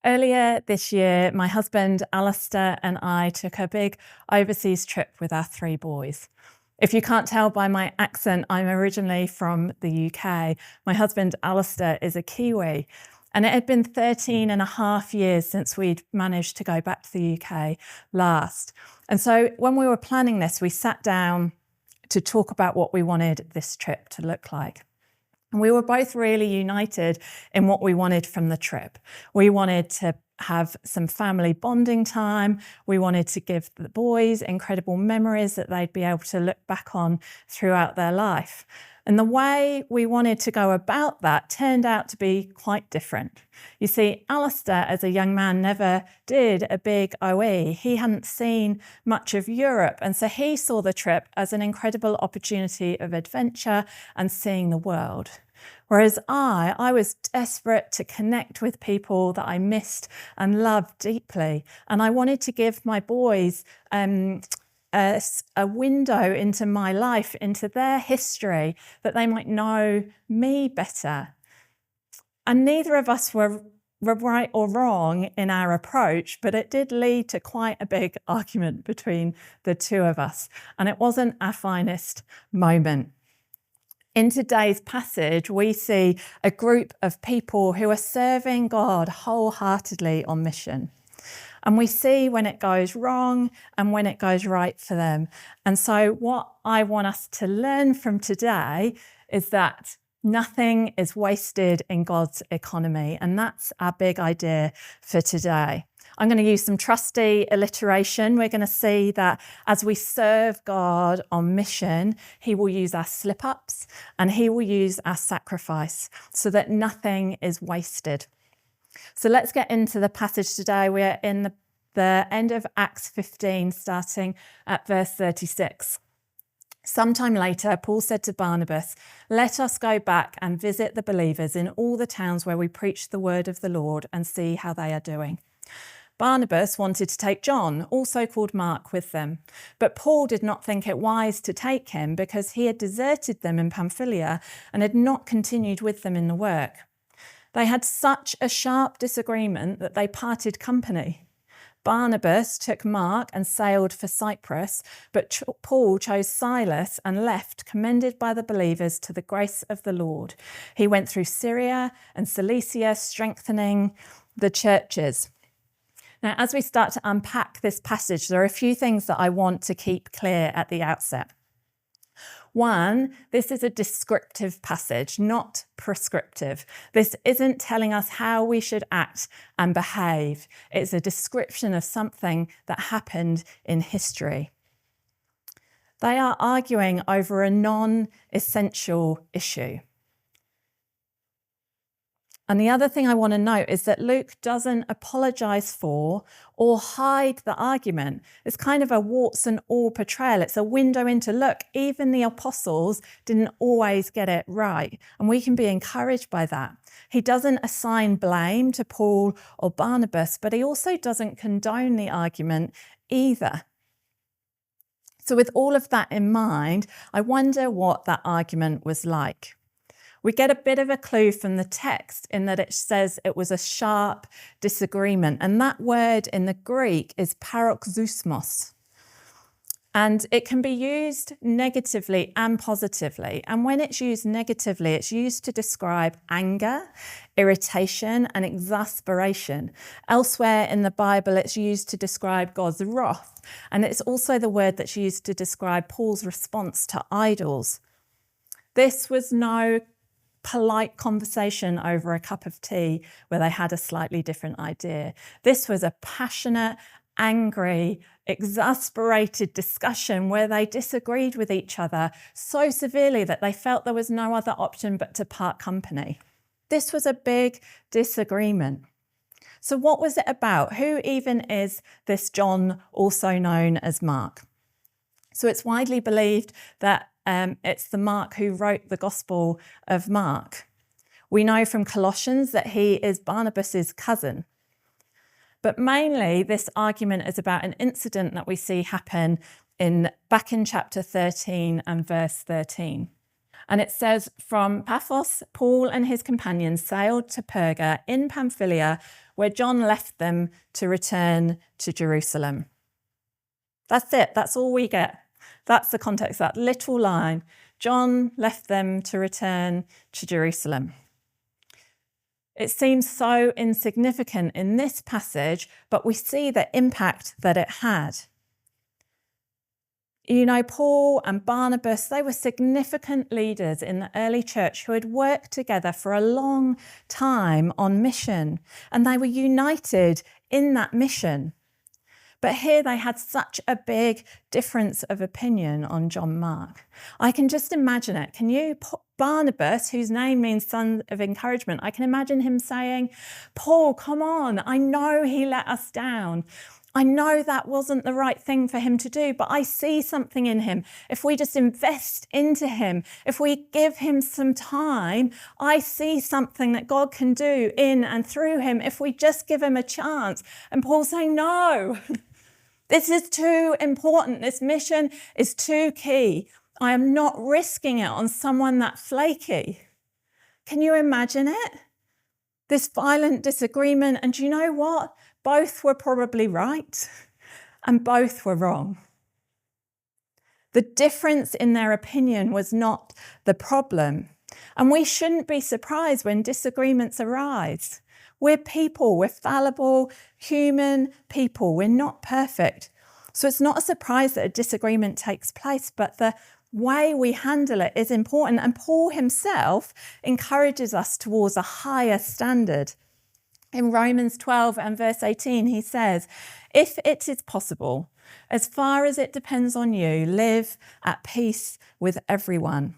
Earlier this year, my husband Alistair and I took a big overseas trip with our 3 boys. If you can't tell by my accent, I'm originally from the UK. My husband Alistair is a Kiwi, and it had been 13 and a half years since we'd managed to go back to the UK last. And so when we were planning this, we sat down to talk about what we wanted this trip to look like. And we were both really united in what we wanted from the trip. We wanted to have some family bonding time. We wanted to give the boys incredible memories that they'd be able to look back on throughout their life. And the way we wanted to go about that turned out to be quite different. You see, Alistair, as a young man, never did a big OE. He hadn't seen much of Europe, and so he saw the trip as an incredible opportunity of adventure and seeing the world. Whereas I was desperate to connect with people that I missed and loved deeply. And I wanted to give my boys a window into my life, into their history, that they might know me better. And neither of us were right or wrong in our approach, but it did lead to quite a big argument between the two of us. And it wasn't our finest moment. In today's passage, we see a group of people who are serving God wholeheartedly on mission. And we see when it goes wrong and when it goes right for them. And so what I want us to learn from today is that nothing is wasted in God's economy. And that's our big idea for today. I'm going to use some trusty alliteration. We're going to see that as we serve God on mission, he will use our slip-ups and he will use our sacrifice so that nothing is wasted. So let's get into the passage today. We're in the end of Acts 15, starting at verse 36. Sometime later, Paul said to Barnabas, "Let us go back and visit the believers in all the towns where we preach the word of the Lord and see how they are doing." Barnabas wanted to take John, also called Mark, with them. But Paul did not think it wise to take him because he had deserted them in Pamphylia and had not continued with them in the work. They had such a sharp disagreement that they parted company. Barnabas took Mark and sailed for Cyprus, but Paul chose Silas and left, commended by the believers to the grace of the Lord. He went through Syria and Cilicia, strengthening the churches. Now, as we start to unpack this passage, there are a few things that I want to keep clear at the outset. One, this is a descriptive passage, not prescriptive. This isn't telling us how we should act and behave. It's a description of something that happened in history. They are arguing over a non-essential issue. And the other thing I want to note is that Luke doesn't apologise for or hide the argument. It's kind of a warts and all portrayal. It's a window into, look, even the apostles didn't always get it right. And we can be encouraged by that. He doesn't assign blame to Paul or Barnabas, but he also doesn't condone the argument either. So with all of that in mind, I wonder what that argument was like. We get a bit of a clue from the text in that it says it was a sharp disagreement. And that word in the Greek is paroxysmos. And it can be used negatively and positively. And when it's used negatively, it's used to describe anger, irritation, and exasperation. Elsewhere in the Bible, it's used to describe God's wrath. And it's also the word that's used to describe Paul's response to idols. This was no polite conversation over a cup of tea where they had a slightly different idea. This was a passionate, angry, exasperated discussion where they disagreed with each other so severely that they felt there was no other option but to part company. This was a big disagreement. So what was it about? Who even is this John, also known as Mark? So it's widely believed that it's the Mark who wrote the Gospel of Mark. We know from Colossians that he is Barnabas's cousin. But mainly this argument is about an incident that we see happen back in chapter 13 and verse 13. And it says, from Paphos, Paul and his companions sailed to Perga in Pamphylia, where John left them to return to Jerusalem. That's it. That's all we get. That's the context, that little line. John left them to return to Jerusalem. It seems so insignificant in this passage, but we see the impact that it had. You know, Paul and Barnabas, they were significant leaders in the early church who had worked together for a long time on mission, and they were united in that mission. But here they had such a big difference of opinion on John Mark. I can just imagine it. Can you? Barnabas, whose name means son of encouragement, I can imagine him saying, Paul, come on, I know he let us down. I know that wasn't the right thing for him to do, but I see something in him. If we just invest into him, if we give him some time, I see something that God can do in and through him if we just give him a chance. And Paul's saying, no, this is too important. This mission is too key. I am not risking it on someone that flaky. Can you imagine it? This violent disagreement. And do you know what? Both were probably right and both were wrong. The difference in their opinion was not the problem. And we shouldn't be surprised when disagreements arise. We're people, we're fallible, human people, we're not perfect. So it's not a surprise that a disagreement takes place, but the way we handle it is important. And Paul himself encourages us towards a higher standard. In Romans 12 and verse 18, he says, if it is possible, as far as it depends on you, live at peace with everyone.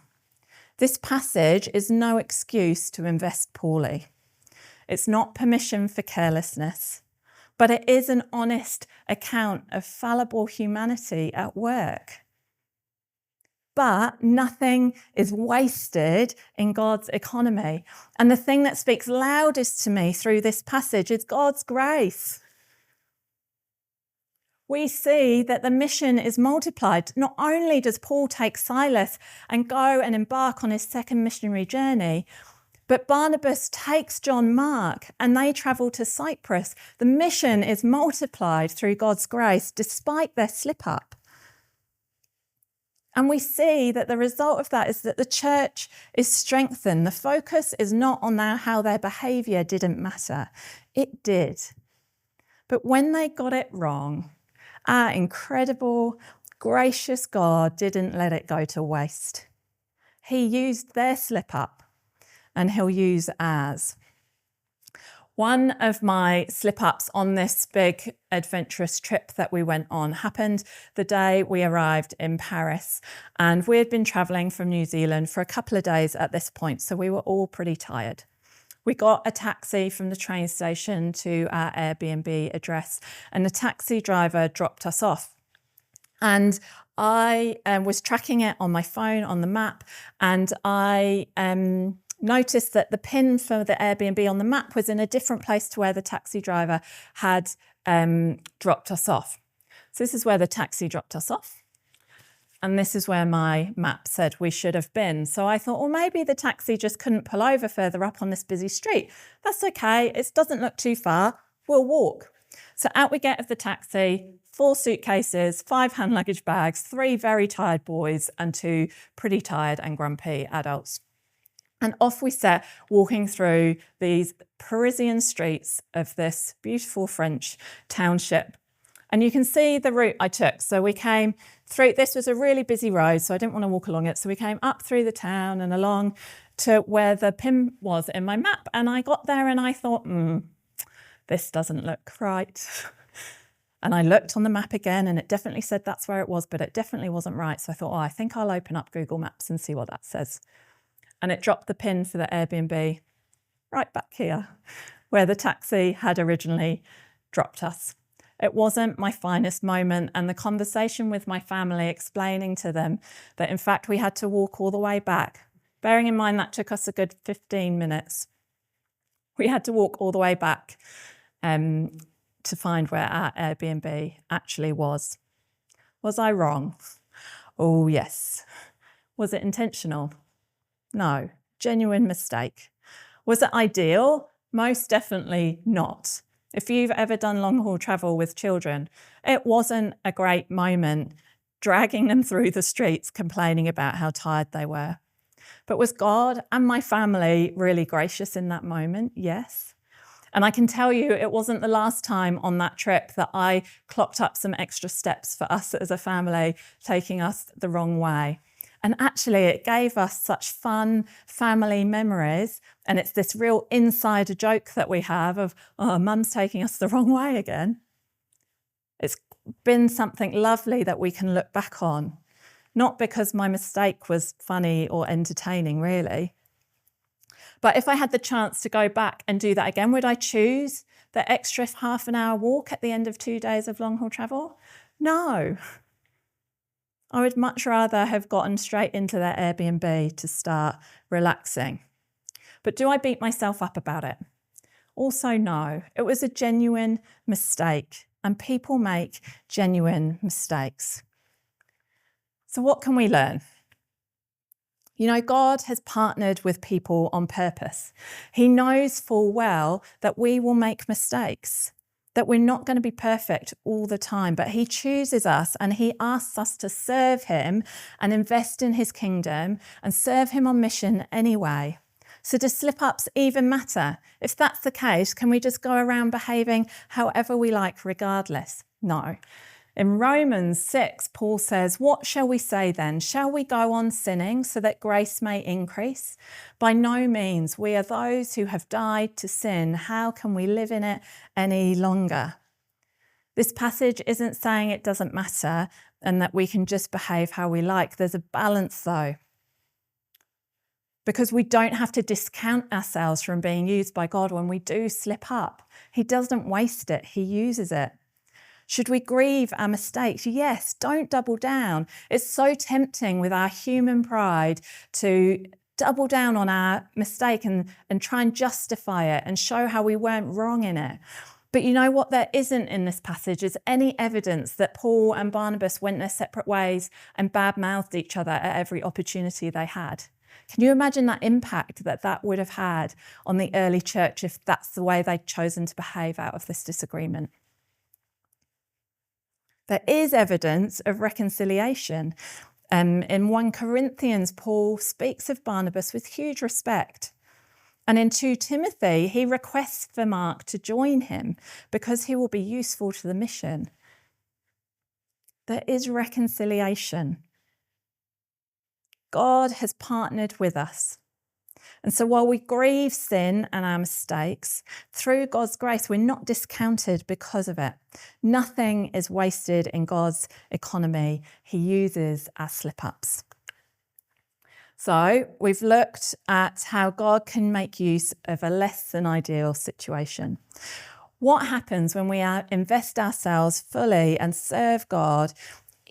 This passage is no excuse to invest poorly. It's not permission for carelessness, but it is an honest account of fallible humanity at work. But nothing is wasted in God's economy. And the thing that speaks loudest to me through this passage is God's grace. We see that the mission is multiplied. Not only does Paul take Silas and go and embark on his second missionary journey, but Barnabas takes John Mark and they travel to Cyprus. The mission is multiplied through God's grace despite their slip-up. And we see that the result of that is that the church is strengthened. The focus is not on how their behaviour didn't matter. It did. But when they got it wrong, our incredible, gracious God didn't let it go to waste. He used their slip-up and he'll use ours. One of my slip-ups on this big adventurous trip that we went on happened the day we arrived in Paris. And we had been travelling from New Zealand for a couple of days at this point, so we were all pretty tired. We got a taxi from the train station to our Airbnb address, and the taxi driver dropped us off. And I was tracking it on my phone, on the map, and I noticed that the pin for the Airbnb on the map was in a different place to where the taxi driver had dropped us off. So this is where the taxi dropped us off. And this is where my map said we should have been. So I thought, well, maybe the taxi just couldn't pull over further up on this busy street. That's okay. It doesn't look too far. We'll walk. So out we get of the taxi, 4 suitcases, 5 hand luggage bags, 3 very tired boys and 2 pretty tired and grumpy adults. And off we set, walking through these Parisian streets of this beautiful French township. And you can see the route I took. So we came through, this was a really busy road, so I didn't want to walk along it. So we came up through the town and along to where the pin was in my map. And I got there and I thought, this doesn't look right. And I looked on the map again and it definitely said that's where it was, but it definitely wasn't right. So I thought, I think I'll open up Google Maps and see what that says. And it dropped the pin for the Airbnb right back here, where the taxi had originally dropped us. It wasn't my finest moment, and the conversation with my family explaining to them that in fact we had to walk all the way back, bearing in mind that took us a good 15 minutes. We had to walk all the way back to find where our Airbnb actually was. Was I wrong? Oh yes. Was it intentional? No. Genuine mistake. Was it ideal? Most definitely not. If you've ever done long-haul travel with children, it wasn't a great moment dragging them through the streets complaining about how tired they were. But was God and my family really gracious in that moment? Yes. And I can tell you it wasn't the last time on that trip that I clocked up some extra steps for us as a family, taking us the wrong way. And actually, it gave us such fun family memories. And it's this real insider joke that we have of, oh, mum's taking us the wrong way again. It's been something lovely that we can look back on. Not because my mistake was funny or entertaining, really. But if I had the chance to go back and do that again, would I choose the extra half an hour walk at the end of 2 days of long-haul travel? No. I would much rather have gotten straight into their Airbnb to start relaxing. But do I beat myself up about it? Also, no. It was a genuine mistake, and people make genuine mistakes. So what can we learn? You know, God has partnered with people on purpose. He knows full well that we will make mistakes, that we're not going to be perfect all the time, but he chooses us and he asks us to serve him and invest in his kingdom and serve him on mission anyway. So do slip-ups even matter? If that's the case, can we just go around behaving however we like regardless? No. In Romans 6, Paul says, "What shall we say then? Shall we go on sinning so that grace may increase? By no means. We are those who have died to sin. How can we live in it any longer?" This passage isn't saying it doesn't matter and that we can just behave how we like. There's a balance though. Because we don't have to discount ourselves from being used by God when we do slip up. He doesn't waste it, he uses it. Should we grieve our mistakes? Yes, don't double down. It's so tempting with our human pride to double down on our mistake and try and justify it and show how we weren't wrong in it. But you know what there isn't in this passage is any evidence that Paul and Barnabas went their separate ways and bad-mouthed each other at every opportunity they had. Can you imagine that impact that would have had on the early church if that's the way they'd chosen to behave out of this disagreement? There is evidence of reconciliation. In 1 Corinthians, Paul speaks of Barnabas with huge respect. And in 2 Timothy, he requests for Mark to join him because he will be useful to the mission. There is reconciliation. God has partnered with us. And so while we grieve sin and our mistakes, through God's grace, we're not discounted because of it. Nothing is wasted in God's economy. He uses our slip-ups. So we've looked at how God can make use of a less than ideal situation. What happens when we invest ourselves fully and serve God,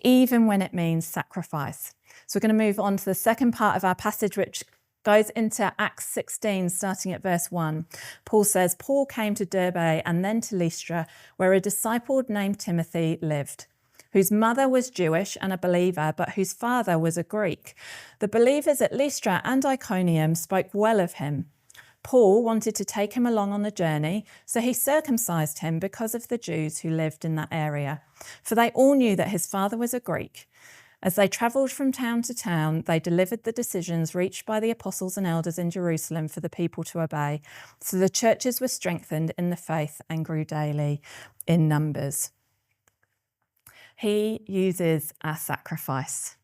even when it means sacrifice? So we're going to move on to the second part of our passage, which goes into Acts 16, starting at verse 1. Paul says, "Paul came to Derbe and then to Lystra, where a disciple named Timothy lived, whose mother was Jewish and a believer, but whose father was a Greek. The believers at Lystra and Iconium spoke well of him. Paul wanted to take him along on the journey, so he circumcised him because of the Jews who lived in that area, for they all knew that his father was a Greek. As they travelled from town to town, they delivered the decisions reached by the apostles and elders in Jerusalem for the people to obey. So the churches were strengthened in the faith and grew daily in numbers." He uses our sacrifice.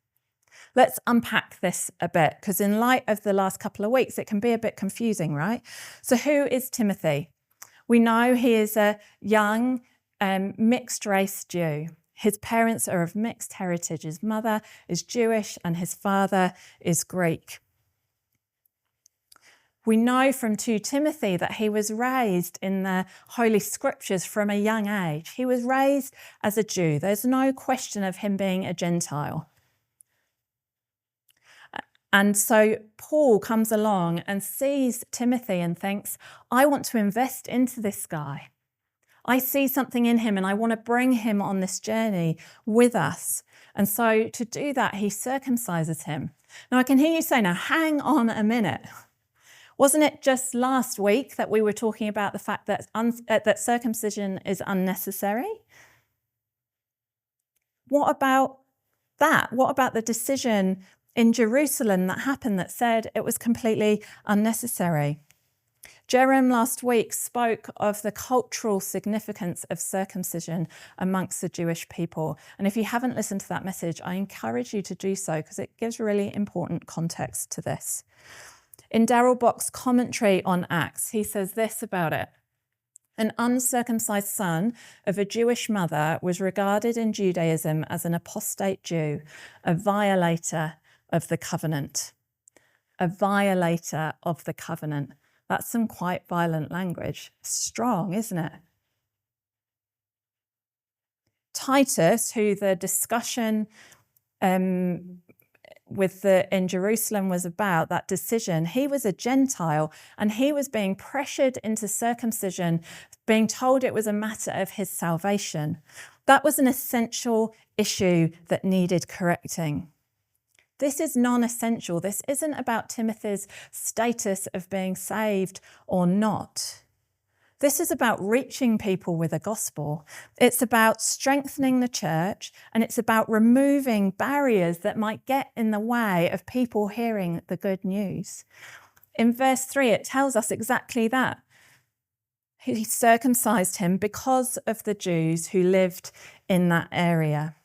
Let's unpack this a bit, because in light of the last couple of weeks, it can be a bit confusing, right? So who is Timothy? We know he is a young mixed-race Jew. His parents are of mixed heritage. His mother is Jewish and his father is Greek. We know from 2 Timothy that he was raised in the Holy Scriptures from a young age. He was raised as a Jew. There's no question of him being a Gentile. And so Paul comes along and sees Timothy and thinks, I want to invest into this guy. I see something in him and I want to bring him on this journey with us. And so to do that, he circumcises him. Now, I can hear you say, now, hang on a minute. Wasn't it just last week that we were talking about the fact that, that circumcision is unnecessary? What about that? What about the decision in Jerusalem that happened that said it was completely unnecessary? Jerem last week spoke of the cultural significance of circumcision amongst the Jewish people. And if you haven't listened to that message, I encourage you to do so because it gives really important context to this. In Darrell Bock's commentary on Acts, he says this about it. An uncircumcised son of a Jewish mother was regarded in Judaism as an apostate Jew, a violator of the covenant. A violator of the covenant. That's some quite violent language. Strong, isn't it? Titus, who the discussion in Jerusalem was about, that decision, he was a Gentile and he was being pressured into circumcision, being told it was a matter of his salvation. That was an essential issue that needed correcting. This is non-essential. This isn't about Timothy's status of being saved or not. This is about reaching people with the gospel. It's about strengthening the church, and it's about removing barriers that might get in the way of people hearing the good news. In verse 3, it tells us exactly that. He circumcised him because of the Jews who lived in that area.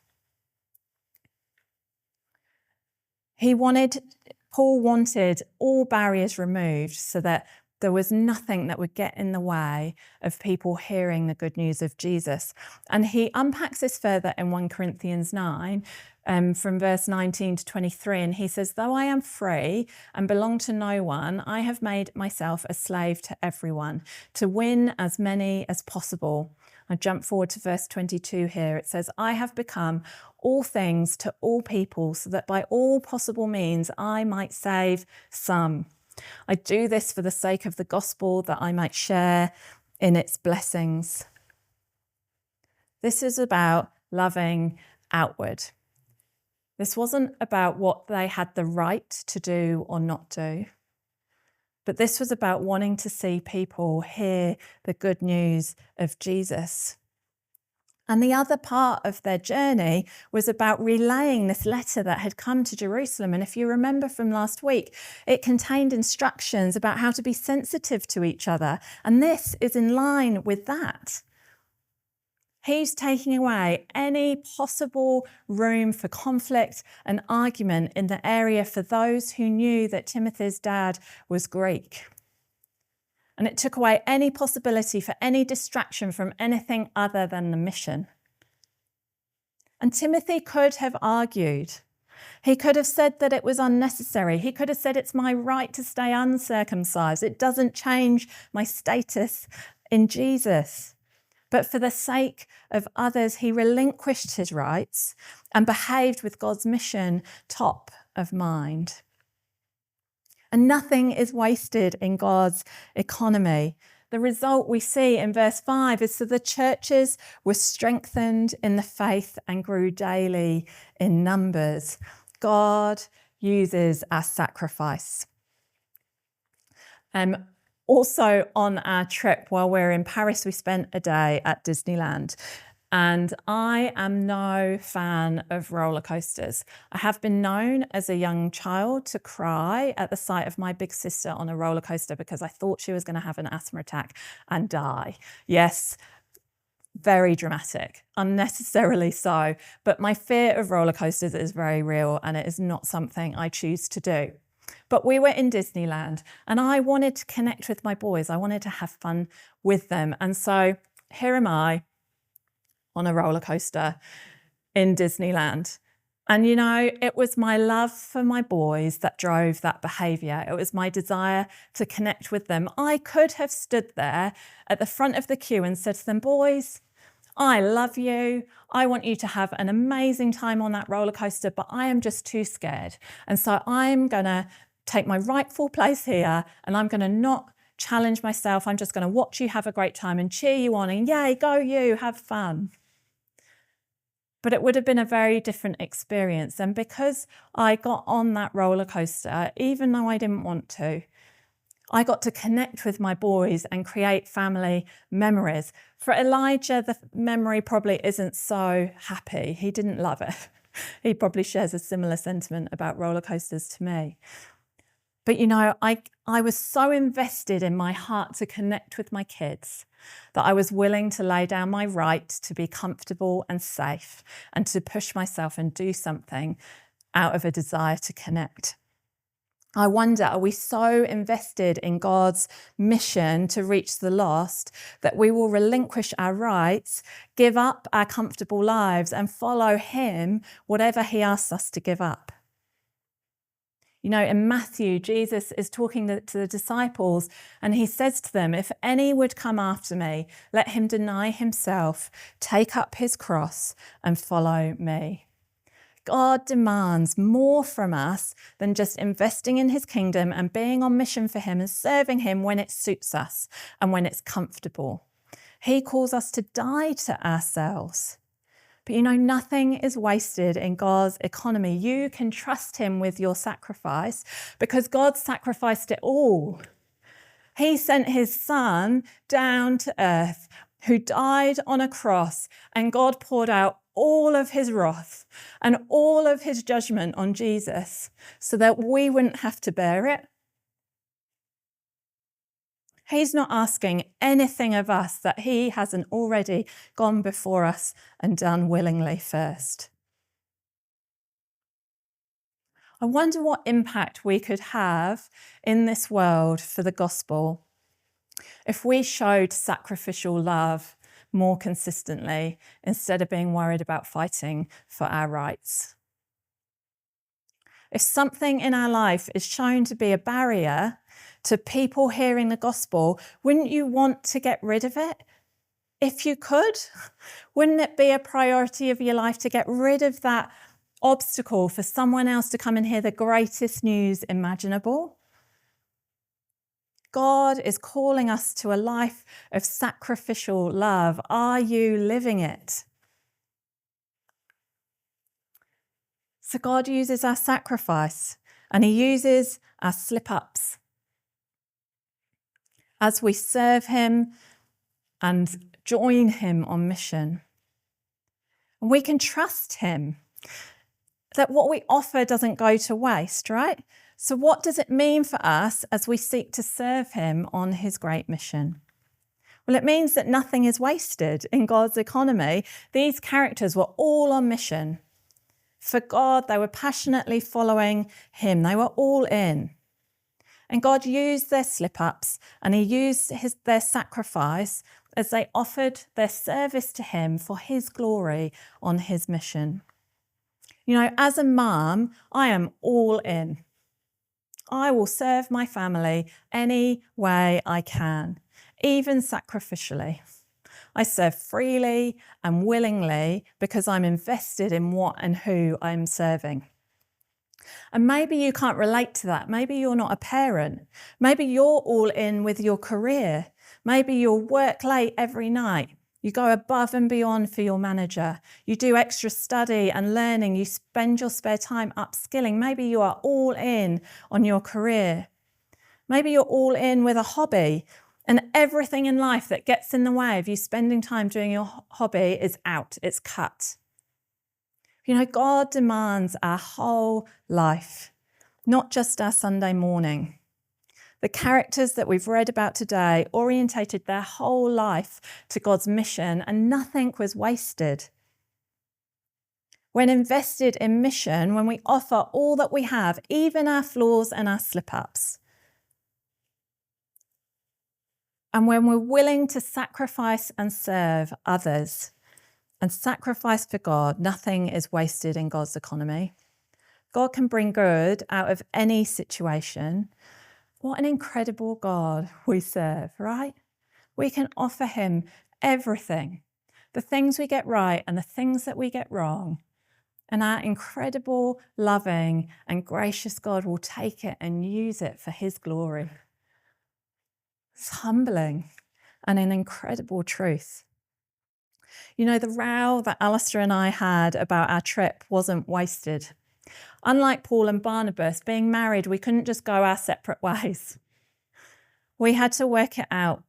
Paul wanted all barriers removed so that there was nothing that would get in the way of people hearing the good news of Jesus. And he unpacks this further in 1 Corinthians 9, from verse 19 to 23. And he says, though I am free and belong to no one, I have made myself a slave to everyone to win as many as possible. I jump forward to verse 22 here. It says, I have become all things to all people so that by all possible means I might save some. I do this for the sake of the gospel, that I might share in its blessings. This is about loving outward. This wasn't about what they had the right to do or not do, but this was about wanting to see people hear the good news of Jesus. And the other part of their journey was about relaying this letter that had come to Jerusalem. And if you remember from last week, it contained instructions about how to be sensitive to each other. And this is in line with that. He's taking away any possible room for conflict and argument in the area for those who knew that Timothy's dad was Greek. And it took away any possibility for any distraction from anything other than the mission. And Timothy could have argued. He could have said that it was unnecessary. He could have said it's my right to stay uncircumcised. It doesn't change my status in Jesus. But for the sake of others, he relinquished his rights and behaved with God's mission top of mind. And nothing is wasted in God's economy. The result we see in verse 5 is that the churches were strengthened in the faith and grew daily in numbers. God uses our sacrifice. Also on our trip while we're in Paris, we spent a day at Disneyland. And I am no fan of roller coasters. I have been known as a young child to cry at the sight of my big sister on a roller coaster because I thought she was going to have an asthma attack and die. Yes, very dramatic, unnecessarily so. But my fear of roller coasters is very real and it is not something I choose to do. But we were in Disneyland and I wanted to connect with my boys. I wanted to have fun with them. And so here am I, on a roller coaster in Disneyland. And you know, it was my love for my boys that drove that behaviour. It was my desire to connect with them. I could have stood there at the front of the queue and said to them, boys, I love you. I want you to have an amazing time on that roller coaster, but I am just too scared. And so I'm going to take my rightful place here and I'm going to not challenge myself. I'm just going to watch you have a great time and cheer you on and yay, go you, have fun. but it would have been a very different experience. And because I got on that roller coaster, even though I didn't want to, I got to connect with my boys and create family memories. For Elijah, the memory probably isn't so happy. He didn't love it. He probably shares a similar sentiment about roller coasters to me. But I was so invested in my heart to connect with my kids that I was willing to lay down my right to be comfortable and safe and to push myself and do something out of a desire to connect. I wonder, are we so invested in God's mission to reach the lost that we will relinquish our rights, give up our comfortable lives, and follow him, whatever he asks us to give up? In Matthew, Jesus is talking to the disciples, and he says to them, if any would come after me, let him deny himself, take up his cross, and follow me. God demands more from us than just investing in his kingdom and being on mission for him and serving him when it suits us and when it's comfortable. He calls us to die to ourselves. But nothing is wasted in God's economy. You can trust him with your sacrifice because God sacrificed it all. He sent his son down to earth who died on a cross, and God poured out all of his wrath and all of his judgment on Jesus so that we wouldn't have to bear it. He's not asking anything of us that he hasn't already gone before us and done willingly first. I wonder what impact we could have in this world for the gospel if we showed sacrificial love more consistently instead of being worried about fighting for our rights. If something in our life is shown to be a barrier to people hearing the gospel, wouldn't you want to get rid of it? If you could, wouldn't it be a priority of your life to get rid of that obstacle for someone else to come and hear the greatest news imaginable? God is calling us to a life of sacrificial love. Are you living it? So God uses our sacrifice and he uses our slip-ups as we serve him and join him on mission. And we can trust him that what we offer doesn't go to waste, right? So what does it mean for us as we seek to serve him on his great mission? Well, it means that nothing is wasted in God's economy. These characters were all on mission. For God, they were passionately following him. They were all in. And God used their slip-ups and he used their sacrifice as they offered their service to him for his glory on his mission. As a mum, I am all in. I will serve my family any way I can, even sacrificially. I serve freely and willingly because I'm invested in what and who I'm serving. And maybe you can't relate to that. Maybe you're not a parent. Maybe you're all in with your career. Maybe you'll work late every night. You go above and beyond for your manager. You do extra study and learning. You spend your spare time upskilling. Maybe you are all in on your career. Maybe you're all in with a hobby, and everything in life that gets in the way of you spending time doing your hobby is out. It's cut. God demands our whole life, not just our Sunday morning. The characters that we've read about today orientated their whole life to God's mission, and nothing was wasted. When invested in mission, when we offer all that we have, even our flaws and our slip-ups, and when we're willing to sacrifice and serve others and sacrifice for God, nothing is wasted in God's economy. God can bring good out of any situation. What an incredible God we serve, right? We can offer him everything, the things we get right and the things that we get wrong. And our incredible, loving and gracious God will take it and use it for his glory. It's humbling and an incredible truth. You know, the row that Alistair and I had about our trip wasn't wasted. Unlike Paul and Barnabas, being married, we couldn't just go our separate ways. We had to work it out.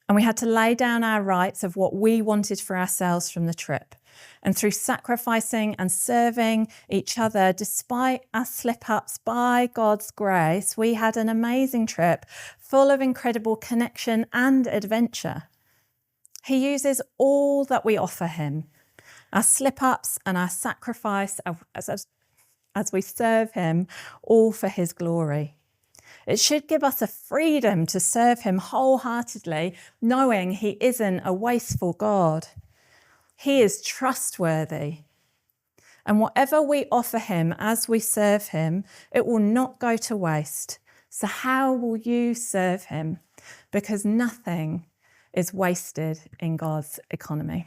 And we had to lay down our rights of what we wanted for ourselves from the trip. And through sacrificing and serving each other, despite our slip-ups, by God's grace, we had an amazing trip full of incredible connection and adventure. He uses all that we offer him, our slip-ups and our sacrifice as we serve him, all for his glory. It should give us a freedom to serve him wholeheartedly, knowing he isn't a wasteful God. He is trustworthy. And whatever we offer him as we serve him, it will not go to waste. So how will you serve him? Because nothing is wasted in God's economy.